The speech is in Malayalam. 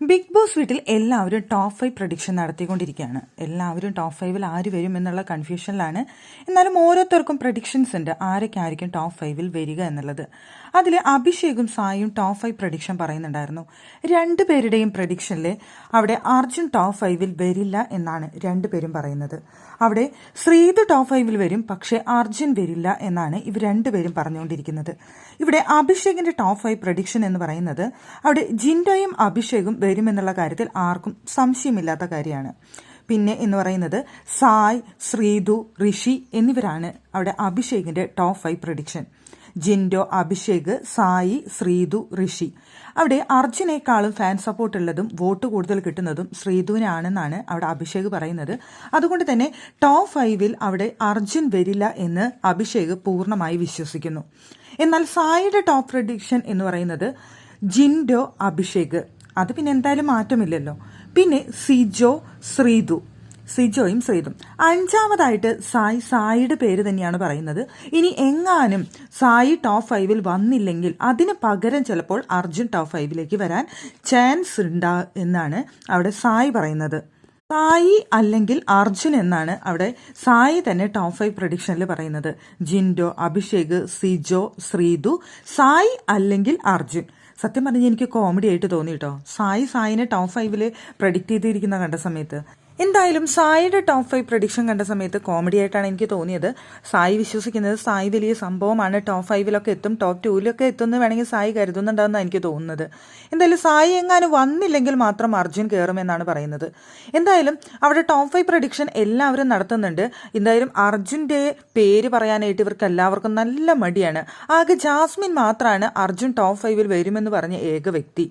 ബിഗ് ബോസ് വീട്ടിൽ എല്ലാവരും ടോപ്പ് 5 പ്രഡിക്ഷൻ നടത്തിക്കൊണ്ടിരിക്കുകയാണ്. എല്ലാവരും ടോപ്പ് 5-ൽ ആര് വരും എന്നുള്ള കൺഫ്യൂഷനിലാണ്. എന്നാലും ഓരോരുത്തർക്കും പ്രഡിക്ഷൻസ് ഉണ്ട്, ആരൊക്കെയായിരിക്കും ടോപ്പ് 5-ൽ വരിക എന്നുള്ളത്. അതിൽ അഭിഷേകും സായും ടോപ്പ് 5 പ്രഡിക്ഷൻ പറയുന്നുണ്ടായിരുന്നു. രണ്ടുപേരുടെയും പ്രഡിക്ഷനിൽ അവിടെ അർജുൻ ടോപ്പ് 5-ൽ വരില്ല എന്നാണ് രണ്ടുപേരും പറയുന്നത്. അവിടെ ശ്രീതു ടോപ്പ് 5-ൽ വരും, പക്ഷേ അർജുൻ വരില്ല എന്നാണ് ഇവർ രണ്ടുപേരും പറഞ്ഞുകൊണ്ടിരിക്കുന്നത്. ഇവിടെ അഭിഷേകിന്റെ ടോപ്പ് 5 പ്രഡിക്ഷൻ എന്ന് പറയുന്നത് അവിടെ ജിൻഡോയും അഭിഷേകും വരുമെന്നുള്ള കാര്യത്തിൽ ആർക്കും സംശയമില്ലാത്ത കാര്യമാണ്. പിന്നെ എന്ന് പറയുന്നത് സായ്, ശ്രീതു, ഋഷി എന്നിവരാണ് അവിടെ അഭിഷേകിന്റെ ടോപ്പ് 5 പ്രഡിക്ഷൻ. ജിൻഡോ, അഭിഷേക്, സായി, ശ്രീതു, ഋഷി. അവിടെ അർജുനേക്കാളും ഫാൻ സപ്പോർട്ട് ഉള്ളതും വോട്ട് കൂടുതൽ കിട്ടുന്നതും ശ്രീതുവിനാണെന്നാണ് അവിടെ അഭിഷേക് പറയുന്നത്. അതുകൊണ്ട് തന്നെ ടോപ്പ് 5-ൽ അവിടെ അർജുൻ വരില്ല എന്ന് അഭിഷേക് പൂർണ്ണമായി വിശ്വസിക്കുന്നു. എന്നാൽ സായിയുടെ ടോപ്പ് പ്രഡിക്ഷൻ എന്ന് പറയുന്നത് ജിൻഡോ, അഭിഷേക്. അത് പിന്നെ എന്തായാലും മാറ്റമില്ലല്ലോ. പിന്നെ സിജോയും ശ്രീതും. അഞ്ചാമതായിട്ട് സായിയുടെ പേര് തന്നെയാണ് പറയുന്നത്. ഇനി എങ്ങാനും സായി ടോപ്പ് 5-ൽ വന്നില്ലെങ്കിൽ അതിന് പകരം ചിലപ്പോൾ അർജുൻ ടോപ്പ് 5-ലേക്ക് വരാൻ ചാൻസ് ഉണ്ട് എന്നാണ് അവിടെ സായി പറയുന്നത്. സായി അല്ലെങ്കിൽ അർജുൻ എന്നാണ് അവിടെ സായി തന്നെ ടോപ്പ് 5 പ്രഡിക്ഷനിൽ പറയുന്നത്. ജിൻഡോ, അഭിഷേക്, സിജോ, ശ്രീതു, സായി അല്ലെങ്കിൽ അർജുൻ. സത്യം പറഞ്ഞാൽ എനിക്ക് കോമഡി ആയിട്ട് തോന്നി കേട്ടോ, സായിനെ ടോപ്പ് 5-ൽ പ്രഡിക്റ്റ് ചെയ്തിരിക്കുന്ന കണ്ട സമയത്ത്. എന്തായാലും സായിയുടെ ടോപ്പ് 5 പ്രഡിക്ഷൻ കണ്ട സമയത്ത് കോമഡി ആയിട്ടാണ് എനിക്ക് തോന്നിയത്. സായി വിശ്വസിക്കുന്നത് സായി വലിയ സംഭവമാണ്, ടോപ്പ് 5-ലൊക്കെ എത്തും, ടോപ്പ് 2-ലൊക്കെ എത്തുമെന്ന് വേണമെങ്കിൽ സായി കരുതുന്നുണ്ടാവുന്ന എനിക്ക് തോന്നുന്നത്. എന്തായാലും സായി എങ്ങാനും വന്നില്ലെങ്കിൽ മാത്രം അർജുൻ കയറുമെന്നാണ് പറയുന്നത്. എന്തായാലും അവിടെ ടോപ്പ് 5 പ്രഡിക്ഷൻ എല്ലാവരും നടത്തുന്നുണ്ട്. എന്തായാലും അർജുൻ്റെ പേര് പറയാനായിട്ട് ഇവർക്ക് എല്ലാവർക്കും നല്ല മടിയാണ്. ആകെ ജാസ്മിൻ മാത്രമാണ് അർജുൻ ടോപ്പ് 5-ൽ വരുമെന്ന് പറഞ്ഞ ഏക വ്യക്തി.